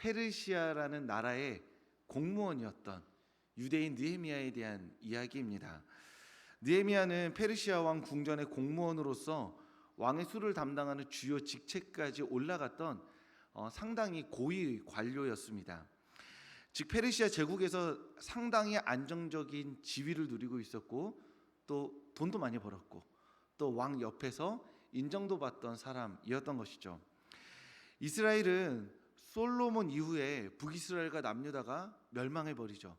페르시아라는 나라의 공무원이었던 유대인 느헤미야에 대한 이야기입니다. 느헤미야는 페르시아 왕 궁전의 공무원으로서 왕의 수를 담당하는 주요 직책까지 올라갔던 상당히 고위 관료였습니다. 즉 페르시아 제국에서 상당히 안정적인 지위를 누리고 있었고 또 돈도 많이 벌었고 또 왕 옆에서 인정도 받던 사람이었던 것이죠. 이스라엘은 솔로몬 이후에 북이스라엘과 남유다가 멸망해 버리죠.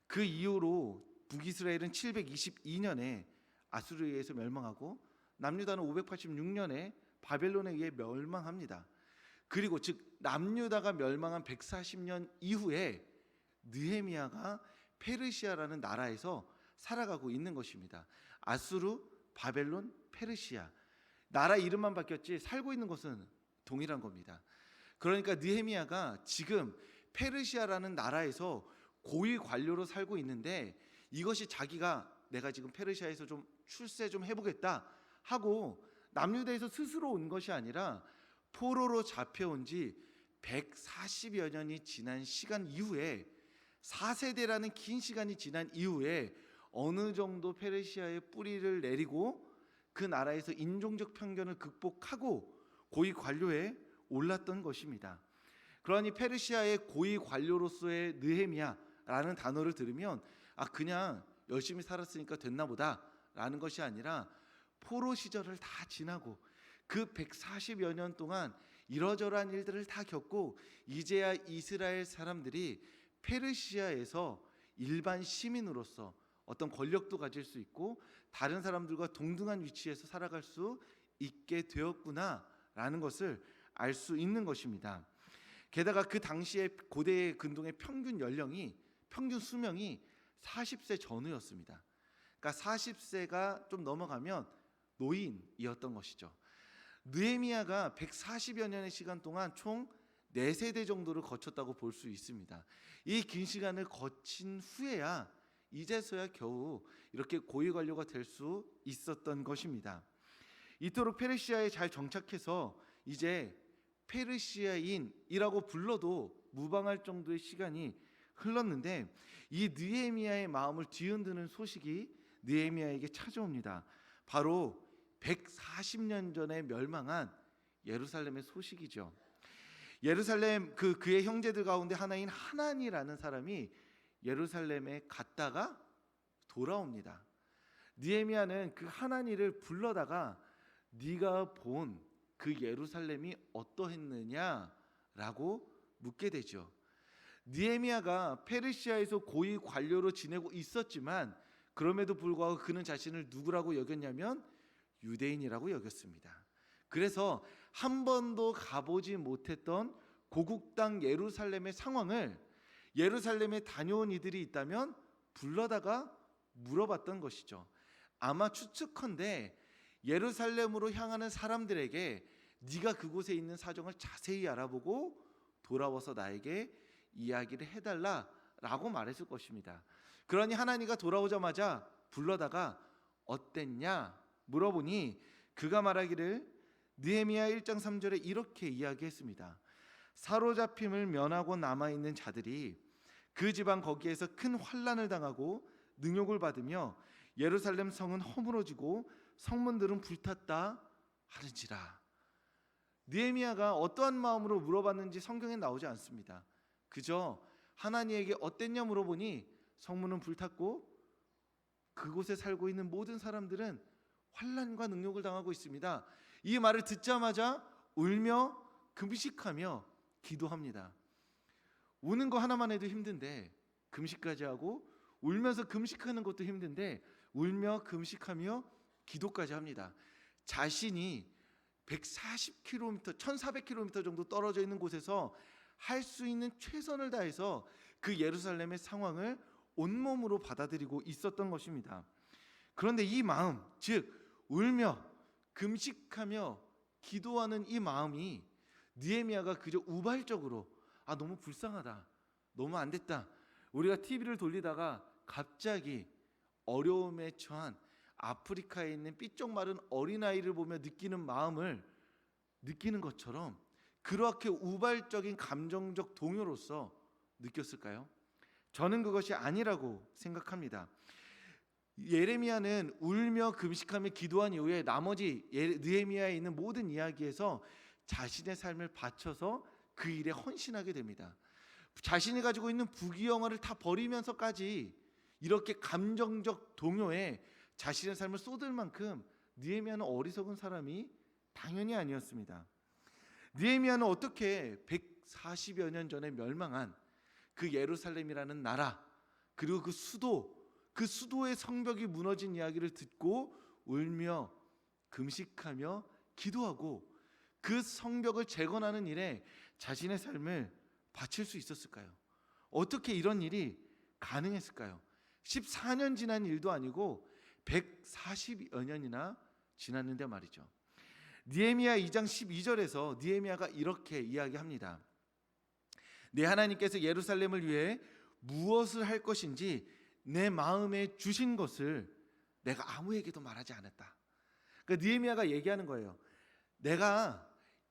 그 이후로 북이스라엘은 722년에 아수르에 의해서 멸망하고 남유다는 586년에 바벨론에 의해 멸망합니다. 그리고 즉 남유다가 멸망한 140년 이후에 느헤미야가 페르시아라는 나라에서 살아가고 있는 것입니다. 아수르, 바벨론, 페르시아. 나라 이름만 바뀌었지 살고 있는 곳은 동일한 겁니다. 그러니까 느헤미야가 지금 페르시아라는 나라에서 고위 관료로 살고 있는데 이것이 자기가 내가 지금 페르시아에서 좀 출세 좀 해보겠다 하고 남유다에서 스스로 온 것이 아니라 포로로 잡혀온 지 140여 년이 지난 시간 이후에 4세대라는 긴 시간이 지난 이후에 어느 정도 페르시아의 뿌리를 내리고 그 나라에서 인종적 편견을 극복하고 고위 관료에 올랐던 것입니다. 그러니 페르시아의 고위 관료로서의 느헤미야라는 단어를 들으면 그냥 열심히 살았으니까 됐나 보다라는 것이 아니라 포로 시절을 다 지나고 그 140여 년 동안 이러저러한 일들을 다 겪고 이제야 이스라엘 사람들이 페르시아에서 일반 시민으로서 어떤 권력도 가질 수 있고 다른 사람들과 동등한 위치에서 살아갈 수 있게 되었구나라는 것을 알 수 있는 것입니다. 게다가 그 당시에 고대 근동의 평균 수명이 40세 전후였습니다. 그러니까 40세가 좀 넘어가면 노인이었던 것이죠. 느헤미야가 140여 년의 시간 동안 총 4세대 정도를 거쳤다고 볼 수 있습니다. 이 긴 시간을 거친 후에야 이제서야 겨우 이렇게 고위 관료가 될 수 있었던 것입니다. 이토록 페르시아에 잘 정착해서 이제 페르시아인이라고 불러도 무방할 정도의 시간이 흘렀는데 이 느헤미야의 마음을 뒤흔드는 소식이 느헤미야에게 찾아옵니다. 바로 140년 전에 멸망한 예루살렘의 소식이죠. 예루살렘 그의 형제들 가운데 하나인 하난이라는 사람이 예루살렘에 갔다가 돌아옵니다. 느헤미야는 그 하난이를 불러다가 네가 본 그 예루살렘이 어떠했느냐라고 묻게 되죠. 느헤미야가 페르시아에서 고위 관료로 지내고 있었지만 그럼에도 불구하고 그는 자신을 누구라고 여겼냐면 유대인이라고 여겼습니다. 그래서 한 번도 가보지 못했던 고국 땅 예루살렘의 상황을 예루살렘에 다녀온 이들이 있다면 불러다가 물어봤던 것이죠. 아마 추측컨대 예루살렘으로 향하는 사람들에게 네가 그곳에 있는 사정을 자세히 알아보고 돌아와서 나에게 이야기를 해달라라고 말했을 것입니다. 그러니 하나니가 돌아오자마자 불러다가 어땠냐 물어보니 그가 말하기를 느헤미야 1장 3절에 이렇게 이야기했습니다. 사로잡힘을 면하고 남아있는 자들이 그 지방 거기에서 큰 환난을 당하고 능욕을 받으며 예루살렘 성은 허물어지고 성문들은 불탔다 하는지라. 느헤미야가 어떠한 마음으로 물어봤는지 성경에 나오지 않습니다. 그저 하나님에게 어땠냐 물어보니 성문은 불탔고 그곳에 살고 있는 모든 사람들은 환난과 능욕을 당하고 있습니다. 이 말을 듣자마자 울며 금식하며 기도합니다. 우는 거 하나만 해도 힘든데 금식까지 하고 울면서 금식하는 것도 힘든데 울며 금식하며 기도까지 합니다. 자신이 140km, 1400km 정도 떨어져 있는 곳에서 할 수 있는 최선을 다해서 그 예루살렘의 상황을 온몸으로 받아들이고 있었던 것입니다. 그런데 이 마음, 즉 울며 금식하며 기도하는 이 마음이 느헤미야가 그저 우발적으로 너무 불쌍하다, 너무 안 됐다, 우리가 TV를 돌리다가 갑자기 어려움에 처한 아프리카에 있는 삐쩍 마른 어린아이를 보며 느끼는 마음을 느끼는 것처럼 그렇게 우발적인 감정적 동요로서 느꼈을까요? 저는 그것이 아니라고 생각합니다. 예레미야는 울며 금식하며 기도한 이후에 나머지 느헤미야에 있는 모든 이야기에서 자신의 삶을 바쳐서 그 일에 헌신하게 됩니다. 자신이 가지고 있는 부귀영화를 다 버리면서까지 이렇게 감정적 동요에 자신의 삶을 쏟을 만큼 느헤미야는 어리석은 사람이 당연히 아니었습니다. 느헤미야는 어떻게 140여 년 전에 멸망한 그 예루살렘이라는 나라, 그리고 그 수도의 성벽이 무너진 이야기를 듣고 울며 금식하며 기도하고 그 성벽을 재건하는 일에 자신의 삶을 바칠 수 있었을까요? 어떻게 이런 일이 가능했을까요? 14년 지난 일도 아니고 140여 년이나 지났는데 말이죠. 느헤미야 2장 12절에서 느헤미야가 이렇게 이야기합니다. 내 하나님께서 예루살렘을 위해 무엇을 할 것인지 내 마음에 주신 것을 내가 아무에게도 말하지 않았다. 그러니까 느헤미야가 얘기하는 거예요. 내가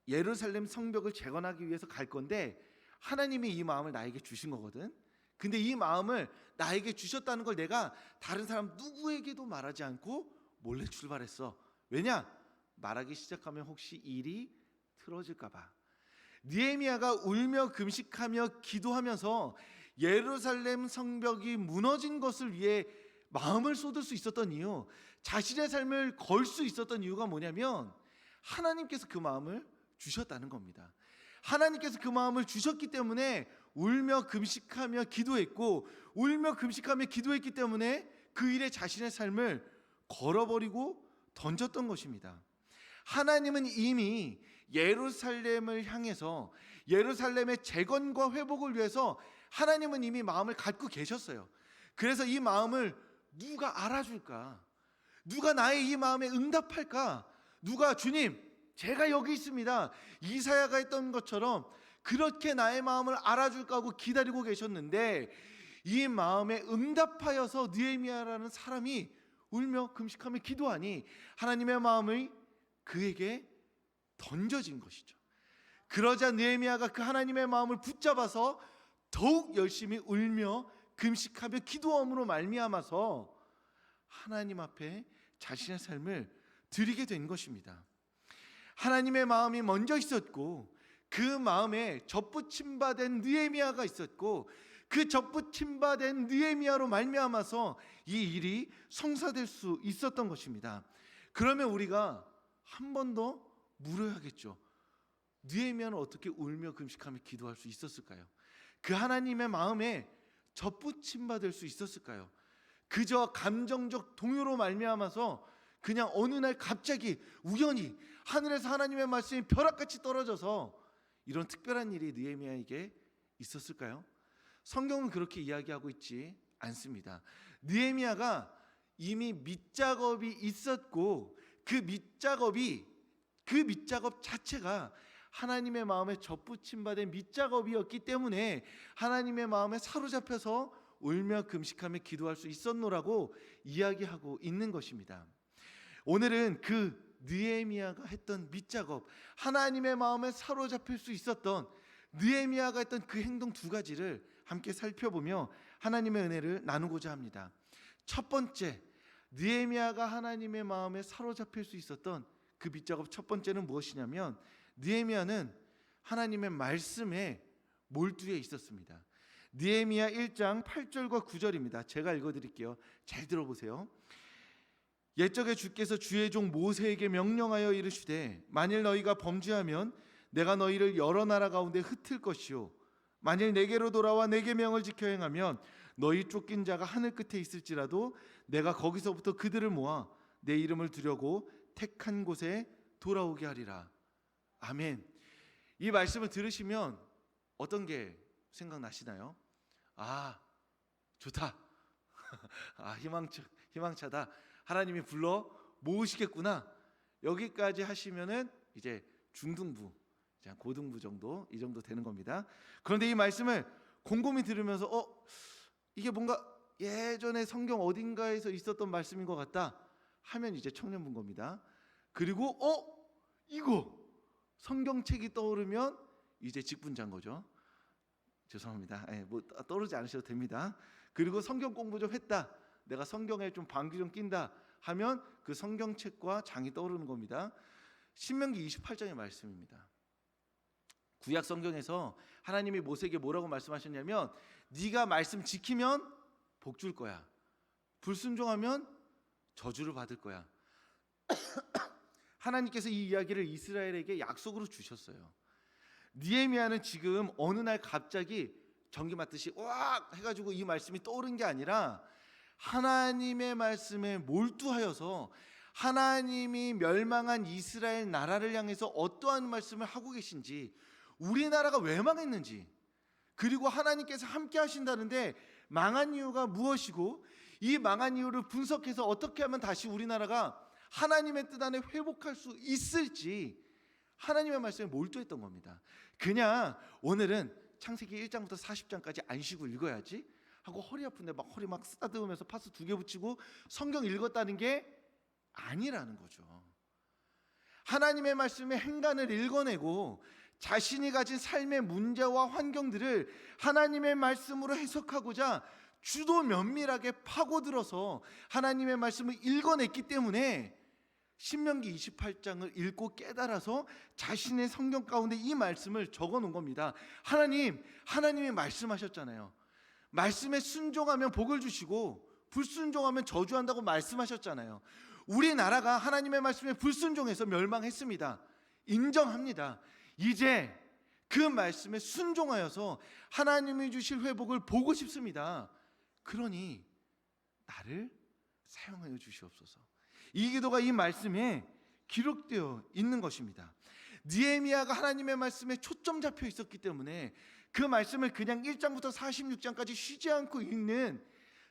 예루살렘 성벽을 재건하기 위해서 갈 건데 하나님이 이 마음을 나에게 주신 거거든. 근데 이 마음을 나에게 주셨다는 걸 내가 다른 사람 누구에게도 말하지 않고 몰래 출발했어. 왜냐? 말하기 시작하면 혹시 일이 틀어질까 봐. 느헤미야가 울며 금식하며 기도하면서 예루살렘 성벽이 무너진 것을 위해 마음을 쏟을 수 있었던 이유, 자신의 삶을 걸 수 있었던 이유가 뭐냐면 하나님께서 그 마음을 주셨다는 겁니다. 하나님께서 그 마음을 주셨기 때문에 울며 금식하며 기도했고, 울며 금식하며 기도했기 때문에 그 일에 자신의 삶을 걸어버리고 던졌던 것입니다. 하나님은 이미 예루살렘을 향해서 예루살렘의 재건과 회복을 위해서 하나님은 이미 마음을 갖고 계셨어요. 그래서 이 마음을 누가 알아줄까? 누가 나의 이 마음에 응답할까? 누가 주님, 제가 여기 있습니다. 이사야가 했던 것처럼 그렇게 나의 마음을 알아줄까 하고 기다리고 계셨는데 이 마음에 응답하여서 느헤미야라는 사람이 울며 금식하며 기도하니 하나님의 마음이 그에게 던져진 것이죠. 그러자 느헤미야가 그 하나님의 마음을 붙잡아서 더욱 열심히 울며 금식하며 기도함으로 말미암아서 하나님 앞에 자신의 삶을 드리게 된 것입니다. 하나님의 마음이 먼저 있었고 그 마음에 접붙임받은 느헤미야가 있었고 그 접붙임받은 느헤미야로 말미암아서 이 일이 성사될 수 있었던 것입니다. 그러면 우리가 한 번 더 물어야겠죠. 느헤미야는 어떻게 울며 금식하며 기도할 수 있었을까요? 그 하나님의 마음에 접붙임받을 수 있었을까요? 그저 감정적 동요로 말미암아서 그냥 어느 날 갑자기 우연히 하늘에서 하나님의 말씀이 벼락같이 떨어져서 이런 특별한 일이 느헤미야에게 있었을까요? 성경은 그렇게 이야기하고 있지 않습니다. 느헤미야가 이미 밑작업이 있었고 그 밑작업 자체가 하나님의 마음에 접붙임받은 밑작업이었기 때문에 하나님의 마음에 사로잡혀서 울며 금식하며 기도할 수 있었노라고 이야기하고 있는 것입니다. 오늘은 그 느헤미야가 했던 밑작업, 하나님의 마음에 사로잡힐 수 있었던 느헤미야가 했던 그 행동 두 가지를 함께 살펴보며 하나님의 은혜를 나누고자 합니다. 첫 번째, 느헤미야가 하나님의 마음에 사로잡힐 수 있었던 그 밑작업 첫 번째는 무엇이냐면 느헤미야는 하나님의 말씀에 몰두해 있었습니다. 느헤미야 1장 8절과 9절입니다. 제가 읽어드릴게요. 잘 들어보세요. 옛적에 주께서 주의 종 모세에게 명령하여 이르시되 만일 너희가 범죄하면 내가 너희를 여러 나라 가운데 흩을 것이요 만일 내게로 돌아와 내 계명을 지켜 행하면 너희 쫓긴 자가 하늘 끝에 있을지라도 내가 거기서부터 그들을 모아 내 이름을 두려고 택한 곳에 돌아오게 하리라. 아멘. 이 말씀을 들으시면 어떤 게 생각나시나요? 아, 좋다. 아, 희망차다. 하나님이 불러 모으시겠구나. 여기까지 하시면은 이제 중등부, 고등부 정도, 이 정도 되는 겁니다. 그런데 이 말씀을 곰곰이 들으면서 이게 뭔가 예전에 성경 어딘가에서 있었던 말씀인 것 같다 하면 이제 청년부인 겁니다. 그리고 이거 성경책이 떠오르면 이제 직분자인 거죠. 죄송합니다. 뭐 떠오르지 않으셔도 됩니다. 그리고 성경 공부 좀 했다, 내가 성경에 좀 방귀 좀 낀다 하면 그 성경책과 장이 떠오르는 겁니다. 신명기 28장의 말씀입니다. 구약 성경에서 하나님이 모세에게 뭐라고 말씀하셨냐면, 네가 말씀 지키면 복 줄 거야, 불순종하면 저주를 받을 거야. 하나님께서 이 이야기를 이스라엘에게 약속으로 주셨어요. 느헤미야는 지금 어느 날 갑자기 전기 맞듯이 와 해가지고 이 말씀이 떠오른 게 아니라, 하나님의 말씀에 몰두하여서 하나님이 멸망한 이스라엘 나라를 향해서 어떠한 말씀을 하고 계신지, 우리나라가 왜 망했는지, 그리고 하나님께서 함께 하신다는데 망한 이유가 무엇이고, 이 망한 이유를 분석해서 어떻게 하면 다시 우리나라가 하나님의 뜻 안에 회복할 수 있을지 하나님의 말씀에 몰두했던 겁니다. 그냥 오늘은 창세기 1장부터 40장까지 안 쉬고 읽어야지 하고 허리 아픈데 막 허리 막 쓰다듬으면서 파스 2개 붙이고 성경 읽었다는 게 아니라는 거죠. 하나님의 말씀의 행간을 읽어내고 자신이 가진 삶의 문제와 환경들을 하나님의 말씀으로 해석하고자 주도 면밀하게 파고들어서 하나님의 말씀을 읽어냈기 때문에 신명기 28장을 읽고 깨달아서 자신의 성경 가운데 이 말씀을 적어놓은 겁니다. 하나님이 말씀하셨잖아요. 말씀에 순종하면 복을 주시고 불순종하면 저주한다고 말씀하셨잖아요. 우리나라가 하나님의 말씀에 불순종해서 멸망했습니다. 인정합니다. 이제 그 말씀에 순종하여서 하나님이 주실 회복을 보고 싶습니다. 그러니 나를 사용하여 주시옵소서. 이 기도가 이 말씀에 기록되어 있는 것입니다. 느헤미야가 하나님의 말씀에 초점 잡혀 있었기 때문에 그 말씀을 그냥 1장부터 46장까지 쉬지 않고 읽는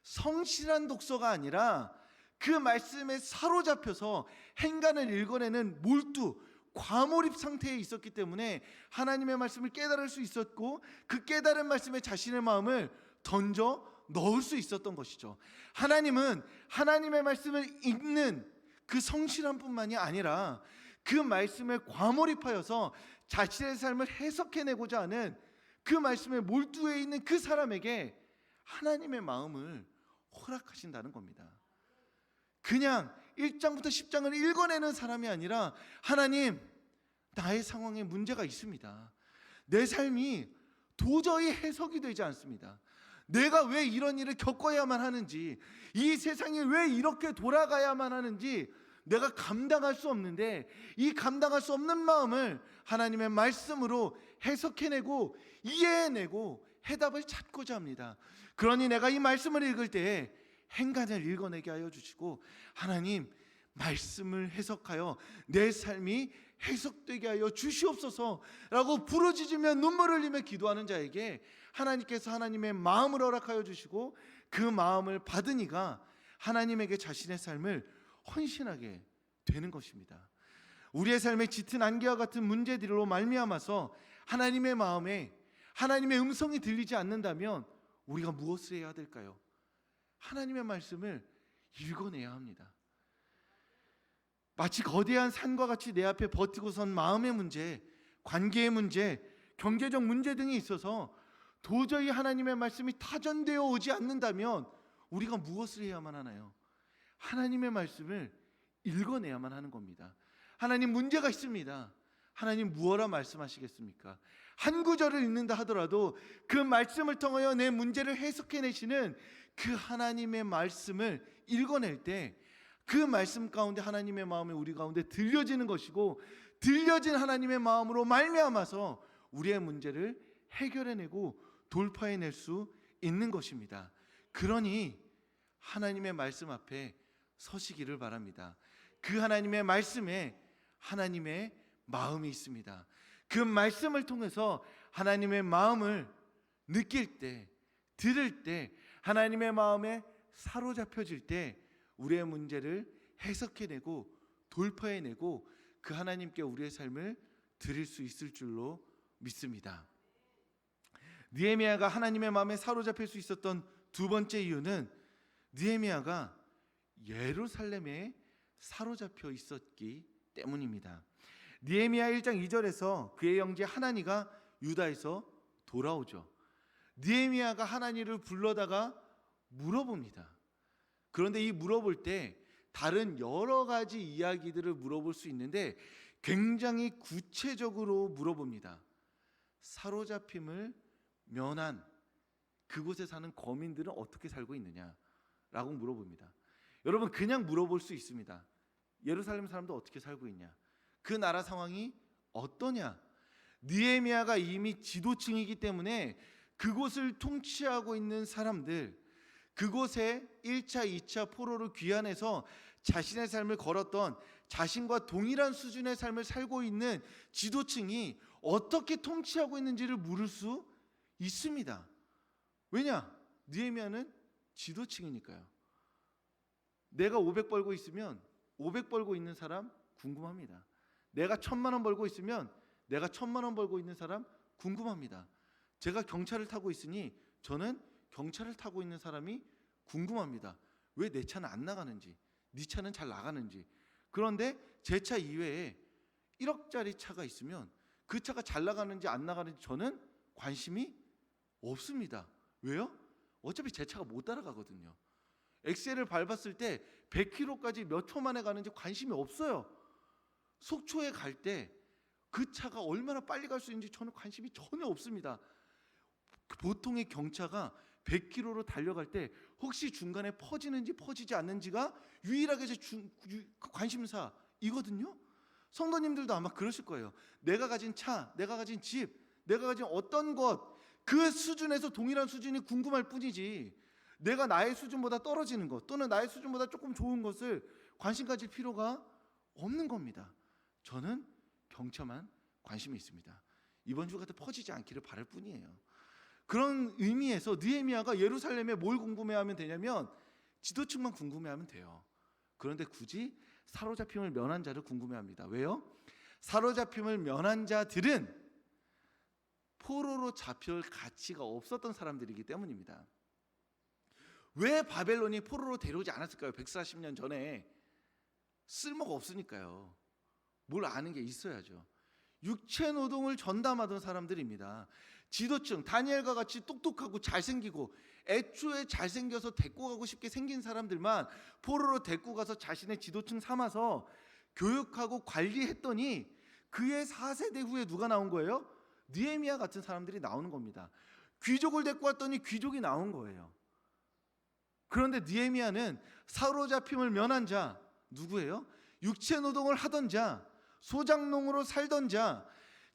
성실한 독서가 아니라 그 말씀에 사로잡혀서 행간을 읽어내는 몰두, 과몰입 상태에 있었기 때문에 하나님의 말씀을 깨달을 수 있었고, 그 깨달은 말씀에 자신의 마음을 던져 넣을 수 있었던 것이죠. 하나님은 하나님의 말씀을 읽는 그 성실한 뿐만이 아니라 그 말씀에 과몰입하여서 자신의 삶을 해석해내고자 하는 그 말씀에 몰두해 있는 그 사람에게 하나님의 마음을 허락하신다는 겁니다. 그냥 1장부터 10장을 읽어내는 사람이 아니라, 하나님, 나의 상황에 문제가 있습니다. 내 삶이 도저히 해석이 되지 않습니다. 내가 왜 이런 일을 겪어야만 하는지, 이 세상이 왜 이렇게 돌아가야만 하는지 내가 감당할 수 없는데, 이 감당할 수 없는 마음을 하나님의 말씀으로 해석해내고 이해해내고 해답을 찾고자 합니다. 그러니 내가 이 말씀을 읽을 때에 행간을 읽어내게 하여 주시고, 하나님, 말씀을 해석하여 내 삶이 해석되게 하여 주시옵소서 라고 부르짖으며 눈물을 흘리며 기도하는 자에게 하나님께서 하나님의 마음을 허락하여 주시고, 그 마음을 받은 이가 하나님에게 자신의 삶을 헌신하게 되는 것입니다. 우리의 삶의 짙은 안개와 같은 문제들로 말미암아서 하나님의 마음에 하나님의 음성이 들리지 않는다면 우리가 무엇을 해야 될까요? 하나님의 말씀을 읽어내야 합니다. 마치 거대한 산과 같이 내 앞에 버티고 선 마음의 문제, 관계의 문제, 경제적 문제 등이 있어서 도저히 하나님의 말씀이 타전되어 오지 않는다면 우리가 무엇을 해야만 하나요? 하나님의 말씀을 읽어내야만 하는 겁니다. 하나님, 문제가 있습니다. 하나님, 무엇라 말씀하시겠습니까? 한 구절을 읽는다 하더라도 그 말씀을 통하여 내 문제를 해석해내시는 그 하나님의 말씀을 읽어낼 때 그 말씀 가운데 하나님의 마음이 우리 가운데 들려지는 것이고, 들려진 하나님의 마음으로 말미암아서 우리의 문제를 해결해내고 돌파해낼 수 있는 것입니다. 그러니 하나님의 말씀 앞에 서시기를 바랍니다. 그 하나님의 말씀에 하나님의 마음이 있습니다. 그 말씀을 통해서 하나님의 마음을 느낄 때, 들을 때, 하나님의 마음에 사로잡혀질 때 우리의 문제를 해석해내고 돌파해내고 그 하나님께 우리의 삶을 드릴 수 있을 줄로 믿습니다. 느헤미야가 하나님의 마음에 사로잡힐 수 있었던 두 번째 이유는 느헤미야가 예루살렘에 사로잡혀 있었기 때문입니다. 느헤미야 1장 2절에서 그의 형제 하나니가 유다에서 돌아오죠. 느헤미야가 하나님을 불러다가 물어봅니다. 그런데 이 물어볼 때 다른 여러 가지 이야기들을 물어볼 수 있는데 굉장히 구체적으로 물어봅니다. 사로잡힘을 면한 그곳에 사는 거민들은 어떻게 살고 있느냐라고 물어봅니다. 여러분, 그냥 물어볼 수 있습니다. 예루살렘 사람도 어떻게 살고 있냐? 그 나라 상황이 어떠냐? 느헤미야가 이미 지도층이기 때문에 그곳을 통치하고 있는 사람들, 그곳에 1차, 2차 포로로 귀환해서 자신의 삶을 걸었던, 자신과 동일한 수준의 삶을 살고 있는 지도층이 어떻게 통치하고 있는지를 물을 수 있습니다. 왜냐? 느헤미야는 지도층이니까요. 내가 500 벌고 있으면 500 벌고 있는 사람 궁금합니다. 내가 1000만 원 벌고 있으면 내가 1000만 원 벌고 있는 사람 궁금합니다. 제가 경차를 타고 있으니 저는 경차를 타고 있는 사람이 궁금합니다. 왜 내 차는 안 나가는지, 네 차는 잘 나가는지. 그런데 제 차 이외에 1억짜리 차가 있으면 그 차가 잘 나가는지 안 나가는지 저는 관심이 없습니다. 왜요? 어차피 제 차가 못 따라가거든요. 엑셀을 밟았을 때 100km까지 몇 초 만에 가는지 관심이 없어요. 속초에 갈 때 그 차가 얼마나 빨리 갈 수 있는지 저는 관심이 전혀 없습니다. 보통의 경차가 100km로 달려갈 때 혹시 중간에 퍼지는지 퍼지지 않는지가 유일하게 제 관심사이거든요. 성도님들도 아마 그러실 거예요. 내가 가진 차, 내가 가진 집, 내가 가진 어떤 것, 그 수준에서 동일한 수준이 궁금할 뿐이지, 내가 나의 수준보다 떨어지는 것 또는 나의 수준보다 조금 좋은 것을 관심 가질 필요가 없는 겁니다. 저는 경차만 관심이 있습니다. 이번 주 같은 퍼지지 않기를 바랄 뿐이에요. 그런 의미에서 느헤미야가 예루살렘에 뭘 궁금해하면 되냐면 지도층만 궁금해하면 돼요. 그런데 굳이 사로잡힘을 면한 자를 궁금해합니다. 왜요? 사로잡힘을 면한 자들은 포로로 잡힐 가치가 없었던 사람들이기 때문입니다. 왜 바벨론이 포로로 데려오지 않았을까요? 140년 전에. 쓸모가 없으니까요. 뭘 아는 게 있어야죠. 육체 노동을 전담하던 사람들입니다. 지도층, 다니엘과 같이 똑똑하고 잘생기고 애초에 잘생겨서 데리고 가고 싶게 생긴 사람들만 포로로 데리고 가서 자신의 지도층 삼아서 교육하고 관리했더니 그의 4세대 후에 누가 나온 거예요? 느헤미야 같은 사람들이 나오는 겁니다. 귀족을 데리고 왔더니 귀족이 나온 거예요. 그런데 느헤미야는 사로잡힘을 면한 자, 누구예요? 육체 노동을 하던 자, 소작농으로 살던 자,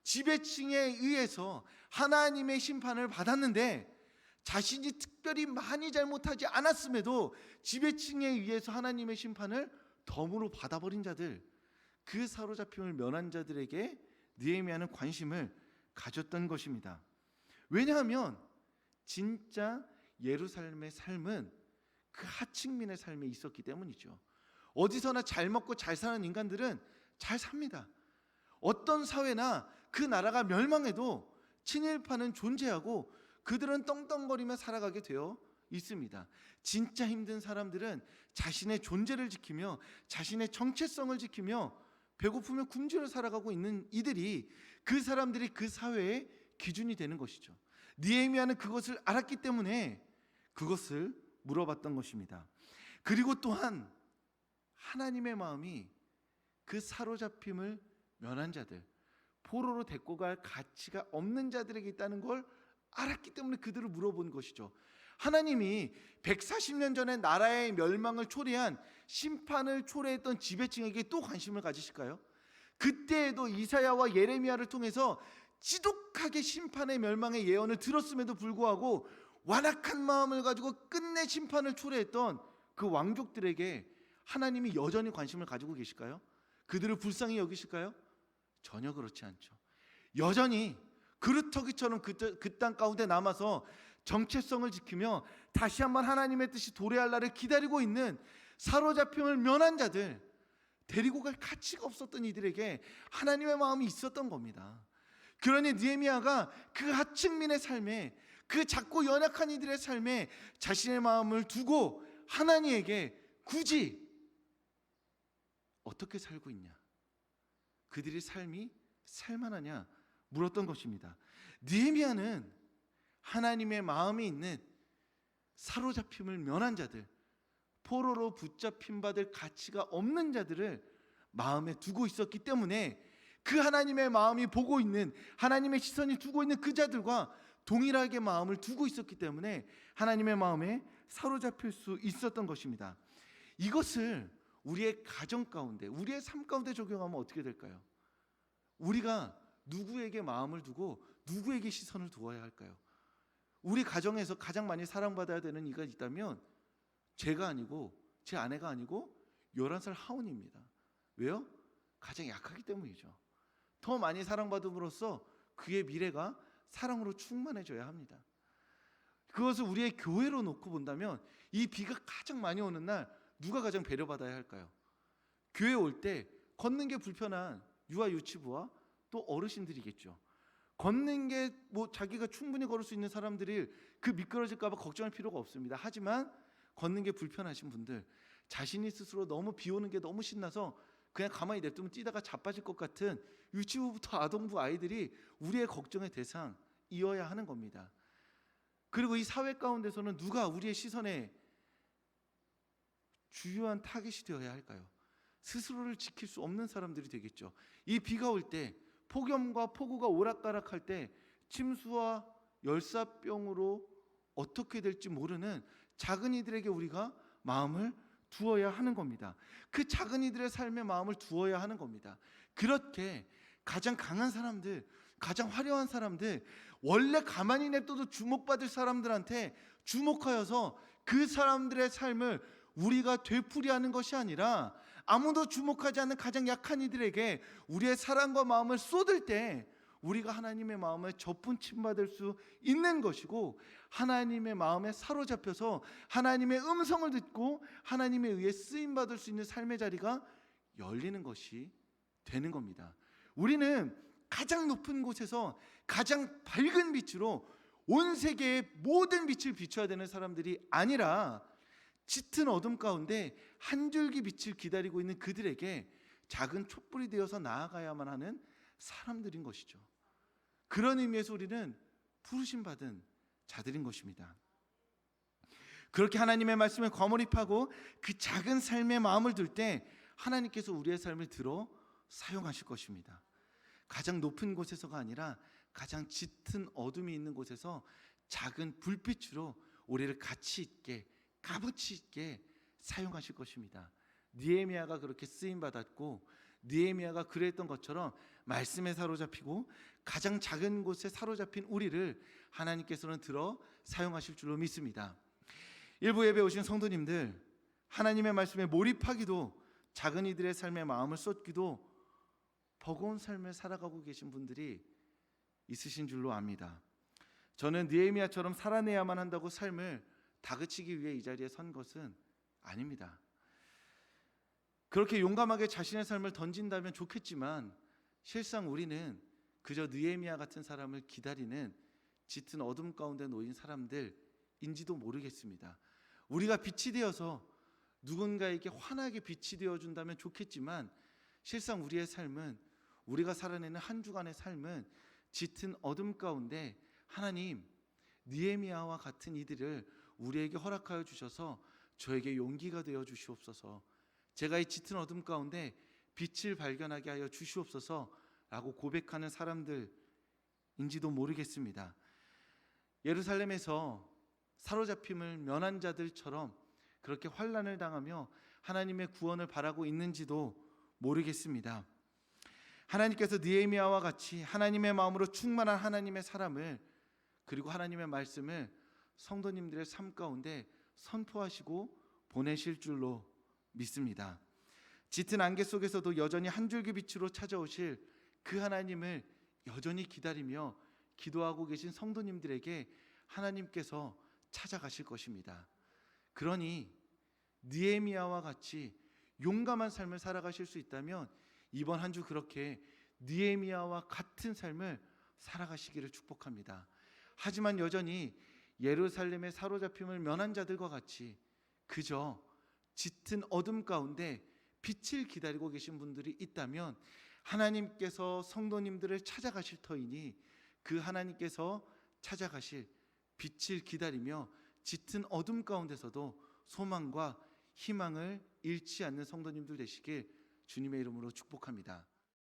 지배층에 의해서 하나님의 심판을 받았는데 자신이 특별히 많이 잘못하지 않았음에도 지배층에 의해서 하나님의 심판을 덤으로 받아버린 자들, 그 사로잡힘을 면한 자들에게 느헤미야는 관심을 가졌던 것입니다. 왜냐하면 진짜 예루살렘의 삶은 그 하층민의 삶에 있었기 때문이죠. 어디서나 잘 먹고 잘 사는 인간들은 잘 삽니다. 어떤 사회나 그 나라가 멸망해도 친일파는 존재하고 그들은 떵떵거리며 살아가게 되어 있습니다. 진짜 힘든 사람들은 자신의 존재를 지키며 자신의 정체성을 지키며 배고프면 굶주려 살아가고 있는 이들이, 그 사람들이 그 사회의 기준이 되는 것이죠. 느헤미야는 그것을 알았기 때문에 그것을 물어봤던 것입니다. 그리고 또한 하나님의 마음이 그 사로잡힘을 면한 자들, 포로로 데리고 갈 가치가 없는 자들에게 있다는 걸 알았기 때문에 그들을 물어본 것이죠. 하나님이 140년 전에 나라의 멸망을 초래한, 심판을 초래했던 지배층에게 또 관심을 가지실까요? 그때에도 이사야와 예레미야를 통해서 지독하게 심판의 멸망의 예언을 들었음에도 불구하고 완악한 마음을 가지고 끝내 심판을 초래했던 그 왕족들에게 하나님이 여전히 관심을 가지고 계실까요? 그들을 불쌍히 여기실까요? 전혀 그렇지 않죠. 여전히 그루터기처럼 그 땅 가운데 남아서 정체성을 지키며 다시 한번 하나님의 뜻이 도래할 날을 기다리고 있는 사로잡힘을 면한 자들, 데리고 갈 가치가 없었던 이들에게 하나님의 마음이 있었던 겁니다. 그러니 느헤미야가 그 하층민의 삶에, 그 작고 연약한 이들의 삶에 자신의 마음을 두고 하나님에게 굳이 어떻게 살고 있냐, 그들의 삶이 살만하냐 물었던 것입니다. 느헤미야는 하나님의 마음에 있는 사로잡힘을 면한 자들, 포로로 붙잡힘 받을 가치가 없는 자들을 마음에 두고 있었기 때문에 그 하나님의 마음이 보고 있는, 하나님의 시선이 두고 있는 그 자들과 동일하게 마음을 두고 있었기 때문에 하나님의 마음에 사로잡힐 수 있었던 것입니다. 이것을 우리의 가정 가운데, 우리의 삶 가운데 적용하면 어떻게 될까요? 우리가 누구에게 마음을 두고 누구에게 시선을 두어야 할까요? 우리 가정에서 가장 많이 사랑받아야 되는 이가 있다면 제가 아니고, 제 아내가 아니고 11살 하온입니다. 왜요? 가장 약하기 때문이죠. 더 많이 사랑받음으로써 그의 미래가 사랑으로 충만해져야 합니다. 그것을 우리의 교회로 놓고 본다면 이 비가 가장 많이 오는 날 누가 가장 배려받아야 할까요? 교회 올 때 걷는 게 불편한 유아 유치부와 또 어르신들이겠죠. 걷는 게 자기가 충분히 걸을 수 있는 사람들이 그 미끄러질까 봐 걱정할 필요가 없습니다. 하지만 걷는 게 불편하신 분들, 자신이 스스로 너무 비 오는 게 너무 신나서 그냥 가만히 냅두면 뛰다가 자빠질 것 같은 유치부부터 아동부 아이들이 우리의 걱정의 대상이어야 하는 겁니다. 그리고 이 사회 가운데서는 누가 우리의 시선에 주요한 타깃이 되어야 할까요? 스스로를 지킬 수 없는 사람들이 되겠죠. 이 비가 올 때, 폭염과 폭우가 오락가락할 때 침수와 열사병으로 어떻게 될지 모르는 작은 이들에게 우리가 마음을 두어야 하는 겁니다. 그 작은 이들의 삶에 마음을 두어야 하는 겁니다. 그렇게 가장 강한 사람들, 가장 화려한 사람들, 원래 가만히 냅둬도 주목받을 사람들한테 주목하여서 그 사람들의 삶을 우리가 되풀이하는 것이 아니라 아무도 주목하지 않는 가장 약한 이들에게 우리의 사랑과 마음을 쏟을 때 우리가 하나님의 마음에 접붙임받을 수 있는 것이고, 하나님의 마음에 사로잡혀서 하나님의 음성을 듣고 하나님에 의해 쓰임받을 수 있는 삶의 자리가 열리는 것이 되는 겁니다. 우리는 가장 높은 곳에서 가장 밝은 빛으로 온 세계의 모든 빛을 비춰야 되는 사람들이 아니라 짙은 어둠 가운데 한 줄기 빛을 기다리고 있는 그들에게 작은 촛불이 되어서 나아가야만 하는 사람들인 것이죠. 그런 의미에서 우리는 부르심 받은 자들인 것입니다. 그렇게 하나님의 말씀에 과몰입하고 그 작은 삶에 마음을 둘 때 하나님께서 우리의 삶을 들어 사용하실 것입니다. 가장 높은 곳에서가 아니라 가장 짙은 어둠이 있는 곳에서 작은 불빛으로 우리를 가치 있게, 값어치 있게 사용하실 것입니다. 느헤미야가 그렇게 쓰임 받았고, 느헤미야가 그랬던 것처럼 말씀에 사로잡히고 가장 작은 곳에 사로잡힌 우리를 하나님께서는 들어 사용하실 줄로 믿습니다. 일부 예배 오신 성도님들, 하나님의 말씀에 몰입하기도, 작은 이들의 삶에 마음을 쏟기도 버거운 삶을 살아가고 계신 분들이 있으신 줄로 압니다. 저는 느헤미야처럼 살아내야만 한다고 삶을 다그치기 위해 이 자리에 선 것은 아닙니다. 그렇게 용감하게 자신의 삶을 던진다면 좋겠지만 실상 우리는 그저 느헤미야 같은 사람을 기다리는 짙은 어둠 가운데 놓인 사람들인지도 모르겠습니다. 우리가 빛이 되어서 누군가에게 환하게 빛이 되어준다면 좋겠지만 실상 우리의 삶은, 우리가 살아내는 한 주간의 삶은 짙은 어둠 가운데 하나님, 느헤미야와 같은 이들을 우리에게 허락하여 주셔서 저에게 용기가 되어 주시옵소서, 제가 이 짙은 어둠 가운데 빛을 발견하게 하여 주시옵소서 라고 고백하는 사람들인지도 모르겠습니다. 예루살렘에서 사로잡힘을 면한 자들처럼 그렇게 환난을 당하며 하나님의 구원을 바라고 있는지도 모르겠습니다. 하나님께서 느헤미야와 같이 하나님의 마음으로 충만한 하나님의 사람을, 그리고 하나님의 말씀을 성도님들의 삶 가운데 선포하시고 보내실 줄로 믿습니다. 짙은 안개 속에서도 여전히 한 줄기 빛으로 찾아오실 그 하나님을 여전히 기다리며 기도하고 계신 성도님들에게 하나님께서 찾아가실 것입니다. 그러니 느헤미야와 같이 용감한 삶을 살아가실 수 있다면 이번 한 주 그렇게 느헤미야와 같은 삶을 살아가시기를 축복합니다. 하지만 여전히 예루살렘의 사로잡힘을 면한 자들과 같이 그저 짙은 어둠 가운데 빛을 기다리고 계신 분들이 있다면 하나님께서 성도님들을 찾아가실 터이니 그 하나님께서 찾아가실 빛을 기다리며 짙은 어둠 가운데서도 소망과 희망을 잃지 않는 성도님들 되시길 주님의 이름으로 축복합니다.